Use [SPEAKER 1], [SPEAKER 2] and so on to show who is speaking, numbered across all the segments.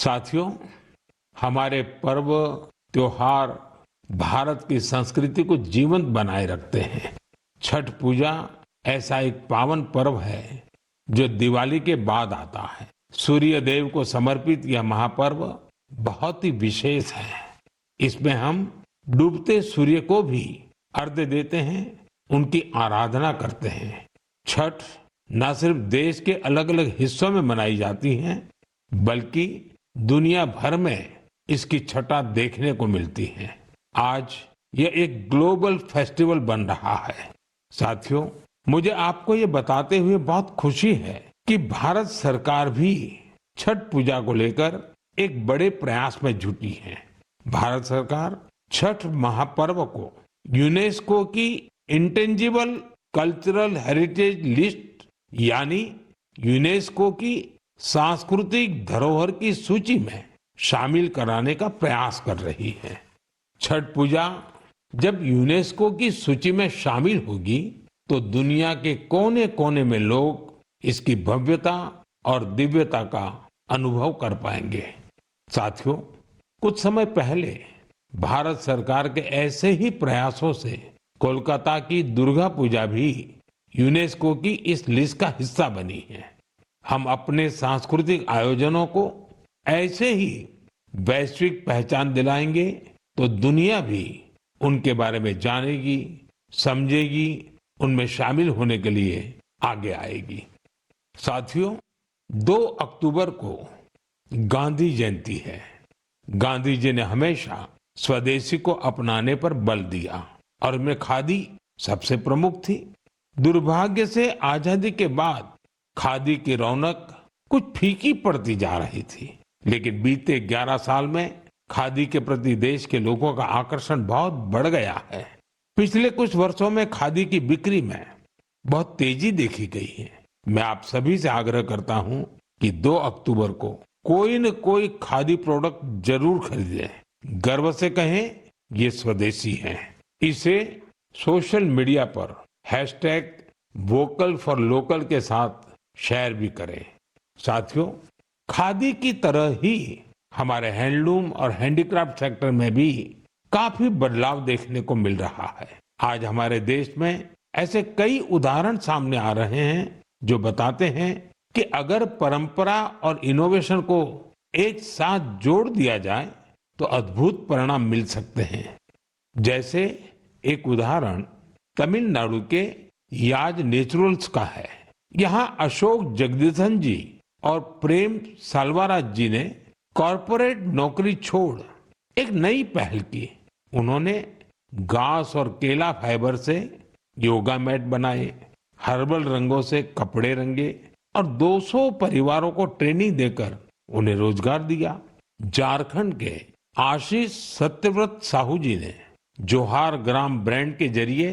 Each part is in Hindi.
[SPEAKER 1] साथियों, हमारे पर्व त्योहार भारत की संस्कृति को जीवंत बनाए रखते हैं। छठ पूजा ऐसा एक पावन पर्व है जो दिवाली के बाद आता है। सूर्य देव को समर्पित यह महापर्व बहुत ही विशेष है। इसमें हम डूबते सूर्य को भी अर्घ्य देते हैं, उनकी आराधना करते हैं। छठ न सिर्फ देश के अलग अलग हिस्सों में मनाई जाती है, बल्कि दुनिया भर में इसकी छठा देखने को मिलती है। आज यह एक ग्लोबल फेस्टिवल बन रहा है। साथियों, मुझे आपको ये बताते हुए बहुत खुशी है कि भारत सरकार भी छठ पूजा को लेकर एक बड़े प्रयास में जुटी है। भारत सरकार छठ महापर्व को यूनेस्को की इंटेंजिबल कल्चरल हेरिटेज लिस्ट यानी यूनेस्को की सांस्कृतिक धरोहर की सूची में शामिल कराने का प्रयास कर रही है। छठ पूजा जब यूनेस्को की सूची में शामिल होगी तो दुनिया के कोने कोने में लोग इसकी भव्यता और दिव्यता का अनुभव कर पाएंगे। साथियों, कुछ समय पहले भारत सरकार के ऐसे ही प्रयासों से कोलकाता की दुर्गा पूजा भी यूनेस्को की इस लिस्ट का हिस्सा बनी है। हम अपने सांस्कृतिक आयोजनों को ऐसे ही वैश्विक पहचान दिलाएंगे तो दुनिया भी उनके बारे में जानेगी, समझेगी, उनमें शामिल होने के लिए आगे आएगी। साथियों, 2 अक्टूबर को गांधी जयंती है। गांधी जी ने हमेशा स्वदेशी को अपनाने पर बल दिया और उनमें खादी सबसे प्रमुख थी। दुर्भाग्य से आजादी के बाद खादी की रौनक कुछ फीकी पड़ती जा रही थी, लेकिन बीते 11 साल में खादी के प्रति देश के लोगों का आकर्षण बहुत बढ़ गया है। पिछले कुछ वर्षों में खादी की बिक्री में बहुत तेजी देखी गई है। मैं आप सभी से आग्रह करता हूं कि 2 अक्टूबर को कोई न कोई खादी प्रोडक्ट जरूर खरीदें। गर्व से कहें, ये स्वदेशी है। इसे सोशल मीडिया पर #वोकल फॉर लोकल के साथ शेयर भी करें। साथियों, खादी की तरह ही हमारे हैंडलूम और हैंडीक्राफ्ट सेक्टर में भी काफी बदलाव देखने को मिल रहा है। आज हमारे देश में ऐसे कई उदाहरण सामने आ रहे हैं जो बताते हैं कि अगर परंपरा और इनोवेशन को एक साथ जोड़ दिया जाए तो अद्भुत परिणाम मिल सकते हैं। जैसे एक उदाहरण तमिलनाडु के याज नेचुरल्स का है। यहाँ अशोक जगदीशन जी और प्रेम साल्वाराज जी ने कॉरपोरेट नौकरी छोड़ एक नई पहल की। उन्होंने घास और केला फाइबर से योगा मैट बनाए, हर्बल रंगों से कपड़े रंगे और 200 परिवारों को ट्रेनिंग देकर उन्हें रोजगार दिया। झारखंड के आशीष सत्यव्रत साहू जी ने जोहार ग्राम ब्रांड के जरिए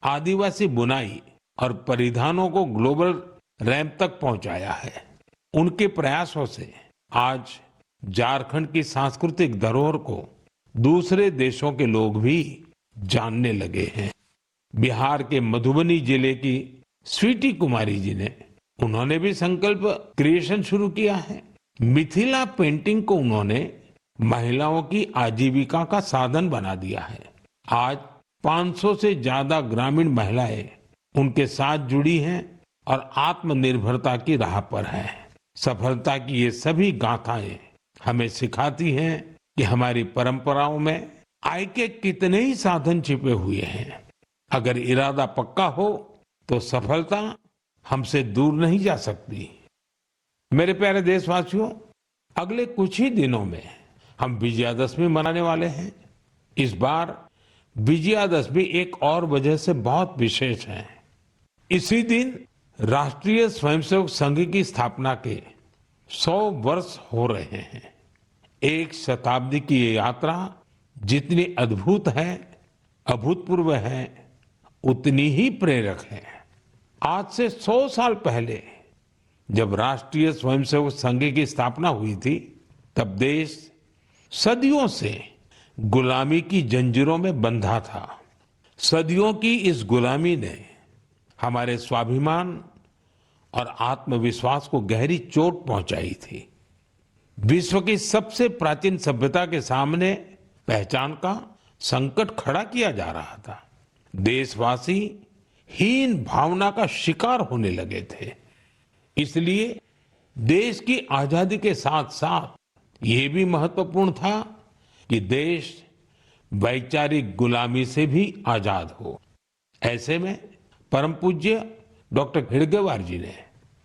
[SPEAKER 1] आदिवासी बुनाई और परिधानों को ग्लोबल रैंप तक पहुंचाया है। उनके प्रयासों से आज झारखंड की सांस्कृतिक धरोहर को दूसरे देशों के लोग भी जानने लगे हैं। बिहार के मधुबनी जिले की स्वीटी कुमारी जी ने उन्होंने भी संकल्प क्रिएशन शुरू किया है। मिथिला पेंटिंग को उन्होंने महिलाओं की आजीविका का साधन बना दिया है। आज 500 से ज्यादा ग्रामीण महिलाएं उनके साथ जुड़ी हैं और आत्मनिर्भरता की राह पर हैं। सफलता की ये सभी गाथाएं हमें सिखाती हैं कि हमारी परंपराओं में आय के कितने ही साधन छिपे हुए हैं। अगर इरादा पक्का हो तो सफलता हमसे दूर नहीं जा सकती। मेरे प्यारे देशवासियों, अगले कुछ ही दिनों में हम विजयादशमी मनाने वाले हैं। इस बार विजयादशमी एक और वजह से बहुत विशेष है। इसी दिन राष्ट्रीय स्वयंसेवक संघ की स्थापना के 100 वर्ष हो रहे हैं। एक शताब्दी की ये यात्रा जितनी अद्भुत है, अभूतपूर्व है, उतनी ही प्रेरक है। आज से 100 साल पहले जब राष्ट्रीय स्वयंसेवक संघ की स्थापना हुई थी, तब देश सदियों से गुलामी की जंजीरों में बंधा था। सदियों की इस गुलामी ने हमारे स्वाभिमान और आत्मविश्वास को गहरी चोट पहुंचाई थी। विश्व की सबसे प्राचीन सभ्यता के सामने पहचान का संकट खड़ा किया जा रहा था। देशवासी हीन भावना का शिकार होने लगे थे। इसलिए देश की आजादी के साथ साथ ये भी महत्वपूर्ण था कि देश वैचारिक गुलामी से भी आजाद हो। ऐसे में परम पूज्य डॉक्टर हेडगेवार जी ने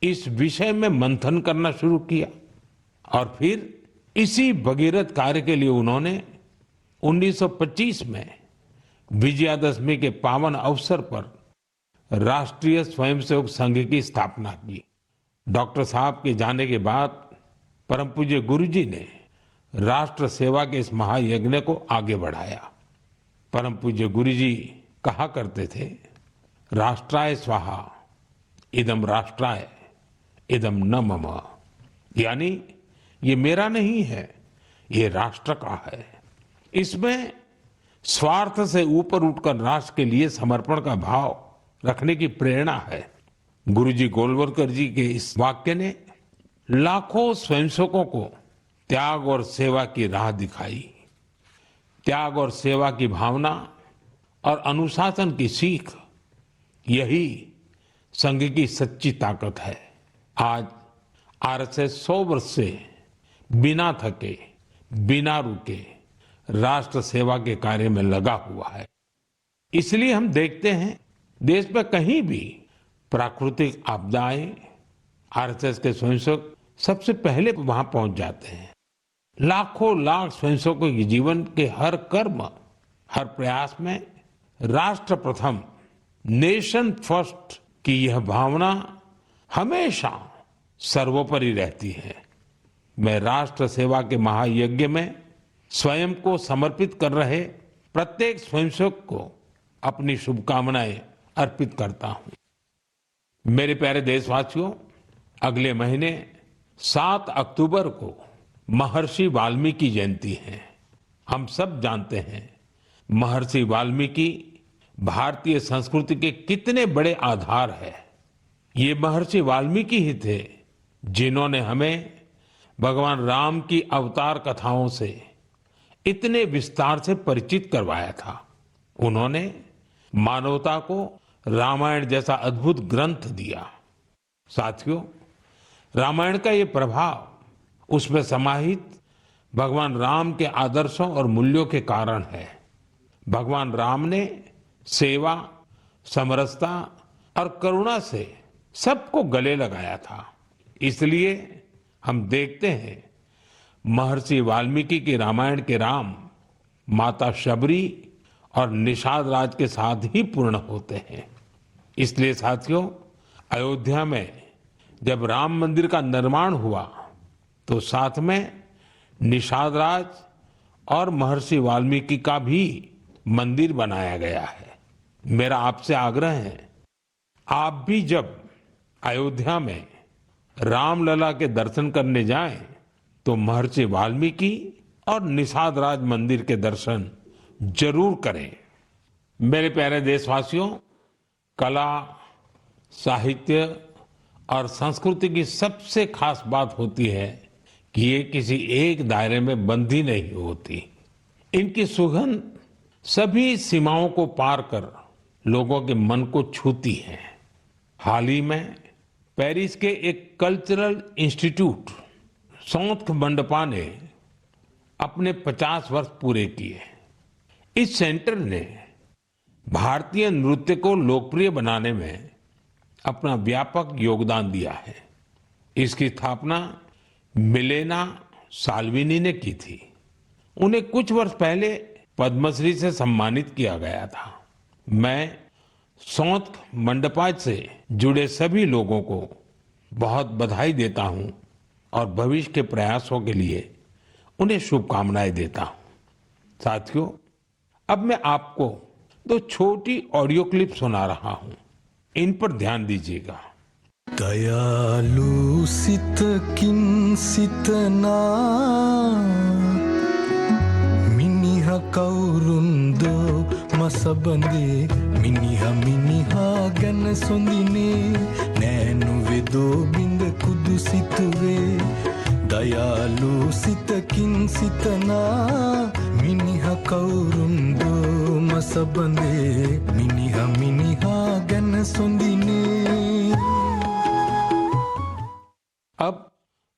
[SPEAKER 1] इस विषय में मंथन करना शुरू किया और फिर इसी भगीरथ कार्य के लिए उन्होंने 1925 में विजयादशमी के पावन अवसर पर राष्ट्रीय स्वयंसेवक संघ की स्थापना की। डॉक्टर साहब के जाने के बाद परम पूज्य गुरु जी ने राष्ट्र सेवा के इस महायज्ञ को आगे बढ़ाया। परम पूज्य गुरु जी कहा करते थे, राष्ट्राय स्वाहा इदम राष्ट्राय इदम न मम, यानी ये मेरा नहीं है, ये राष्ट्र का है। इसमें स्वार्थ से ऊपर उठकर राष्ट्र के लिए समर्पण का भाव रखने की प्रेरणा है। गुरुजी गोलवलकर जी के इस वाक्य ने लाखों स्वयंसेवकों को त्याग और सेवा की राह दिखाई। त्याग और सेवा की भावना और अनुशासन की सीख, यही संघ की सच्ची ताकत है। आज आरएसएस 100 वर्ष से बिना थके, बिना रुके राष्ट्र सेवा के कार्य में लगा हुआ है। इसलिए हम देखते हैं देश में कहीं भी प्राकृतिक आपदाएं, आरएसएस के स्वयंसेवक सबसे पहले वहां पहुंच जाते हैं। लाखों लाख स्वयंसेवकों के जीवन के हर कर्म, हर प्रयास में राष्ट्र प्रथम, नेशन फर्स्ट की यह भावना हमेशा सर्वोपरि रहती है। मैं राष्ट्र सेवा के महायज्ञ में स्वयं को समर्पित कर रहे प्रत्येक स्वयंसेवक को अपनी शुभकामनाएं अर्पित करता हूं। मेरे प्यारे देशवासियों, अगले महीने 7 अक्टूबर को महर्षि वाल्मीकि जयंती है। हम सब जानते हैं महर्षि वाल्मीकि भारतीय संस्कृति के कितने बड़े आधार है। ये महर्षि वाल्मीकि ही थे जिन्होंने हमें भगवान राम की अवतार कथाओं से इतने विस्तार से परिचित करवाया था। उन्होंने मानवता को रामायण जैसा अद्भुत ग्रंथ दिया। साथियों, रामायण का ये प्रभाव उसमें समाहित भगवान राम के आदर्शों और मूल्यों के कारण है। भगवान राम ने सेवा, समरसता और करुणा से सबको गले लगाया था। इसलिए हम देखते हैं महर्षि वाल्मीकि के रामायण के राम माता शबरी और निषाद राज के साथ ही पूर्ण होते हैं। इसलिए साथियों, अयोध्या में जब राम मंदिर का निर्माण हुआ तो साथ में निषाद राज और महर्षि वाल्मीकि का भी मंदिर बनाया गया है। मेरा आपसे आग्रह है, आप भी जब अयोध्या में रामलला के दर्शन करने जाएं तो महर्षि वाल्मीकि और निषाद राज मंदिर के दर्शन जरूर करें। मेरे प्यारे देशवासियों, कला, साहित्य और संस्कृति की सबसे खास बात होती है कि ये किसी एक दायरे में बंधी नहीं होती। इनकी सुगंध सभी सीमाओं को पार कर लोगों के मन को छूती है। हाल ही में पेरिस के एक कल्चरल इंस्टीट्यूट सौंथ मंडपा ने अपने 50 वर्ष पूरे किए। इस सेंटर ने भारतीय नृत्य को लोकप्रिय बनाने में अपना व्यापक योगदान दिया है। इसकी स्थापना मिलेना साल्विनी ने की थी। उन्हें कुछ वर्ष पहले पद्मश्री से सम्मानित किया गया था। मैं सौंथ मंडपा से जुड़े सभी लोगों को बहुत बधाई देता हूं और भविष्य के प्रयासों के लिए उन्हें शुभकामनाएं देता हूं। साथियों, अब मैं आपको 2 छोटी ऑडियो क्लिप सुना रहा हूं। इन पर ध्यान दीजिएगा।
[SPEAKER 2] दयालु सित किन सितना मिनिहा कौरुंदो मसबंदे मिनिहा गन सुंदिने नैनु वेदो बिंद कुदु सितुवे දයාලු සිතකින් සිතනා මිනිහ කවුරුන්දෝ මසබඳේ මිනිහ මිනිහා ගැන සොඳිනේ.
[SPEAKER 1] अब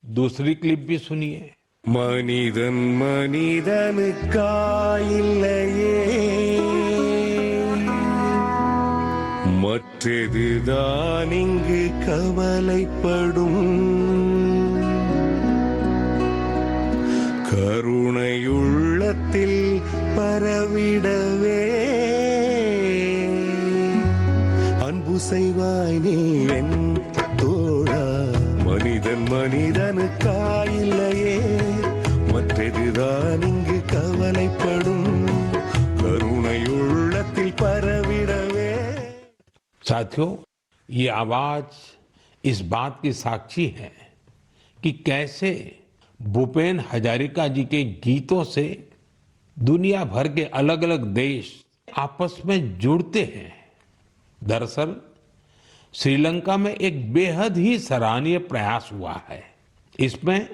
[SPEAKER 1] दूसरी क्लिप भी सुनिए.
[SPEAKER 3] மனிதன் மனிதனுக்காயில்லையே, மற்றதுதான் இங்கு கவலைப்படும். கருணையுள்ளத்தில் பரவிடவே அன்பு செய்வாய் நீ என் தோழா. மனிதன் மனிதனுக்காயில்லையே, மற்றதுதான் இங்கு கவலைப்படும். கருணையுள்ளத்தில் பரவிடவே.
[SPEAKER 1] साथियों, ये आवाज इस बात की साक्षी है कि कैसे भूपेन हजारिका जी के गीतों से दुनिया भर के अलग अलग देश आपस में जुड़ते हैं. दरअसल श्रीलंका में एक बेहद ही सराहनीय प्रयास हुआ है. इसमें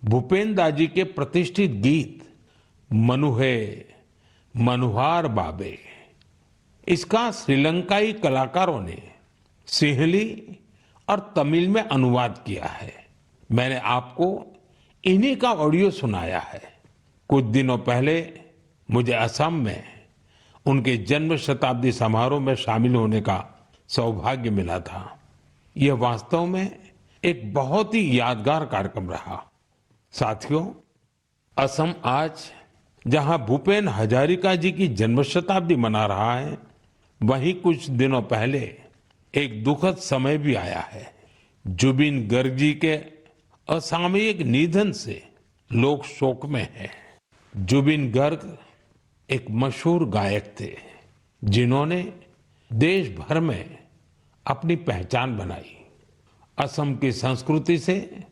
[SPEAKER 1] भूपेन दाजी के प्रतिष्ठित गीत मनुहे मनुहार बाबे, इसका श्रीलंकाई कलाकारों ने सिंहली और तमिल में अनुवाद किया है. मैंने आपको इन्हीं का ऑडियो सुनाया है. कुछ दिनों पहले मुझे असम में उनके जन्म शताब्दी समारोह में शामिल होने का सौभाग्य मिला था. यह वास्तव में एक बहुत ही यादगार कार्यक्रम रहा. साथियों, असम आज जहां भूपेन हजारिका जी की जन्म शताब्दी मना रहा है, वहीं कुछ दिनों पहले एक दुखद समय भी आया है. जुबिन गर्ग जी के असामयिक निधन से लोग शोक में हैं. जुबिन गर्ग एक मशहूर गायक थे जिन्होंने देश भर में अपनी पहचान बनाई. असम की संस्कृति से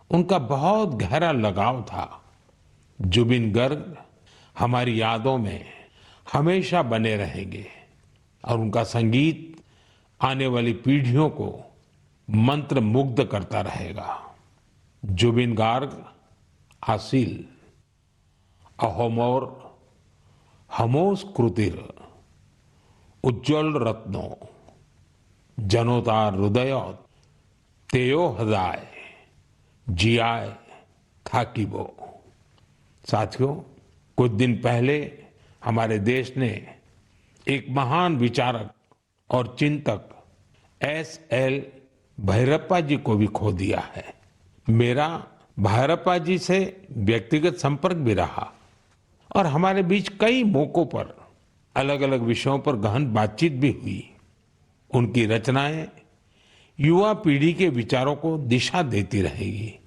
[SPEAKER 1] उनका बहुत गहरा लगाव था. जुबिन गर्ग हमारी यादों में हमेशा बने रहेंगे और उनका संगीत आने वाली पीढ़ियों को मंत्र मुग्ध करता रहेगा. जुबिन गार्ग आसिल अहोमोर हमोस कृतिर उज्ज्वल रत्नो जनोतार हृदय तेयो हृदय जियाय थाकीबो. साथियों, कुछ दिन पहले हमारे देश ने एक महान विचारक और चिंतक S.L. भैरप्पा जी को भी खो दिया है. मेरा भैरप्पा जी से व्यक्तिगत संपर्क भी रहा और हमारे बीच कई मौकों पर अलग अलग विषयों पर गहन बातचीत भी हुई. उनकी रचनाएं युवा पीढ़ी के विचारों को दिशा देती रहेगी.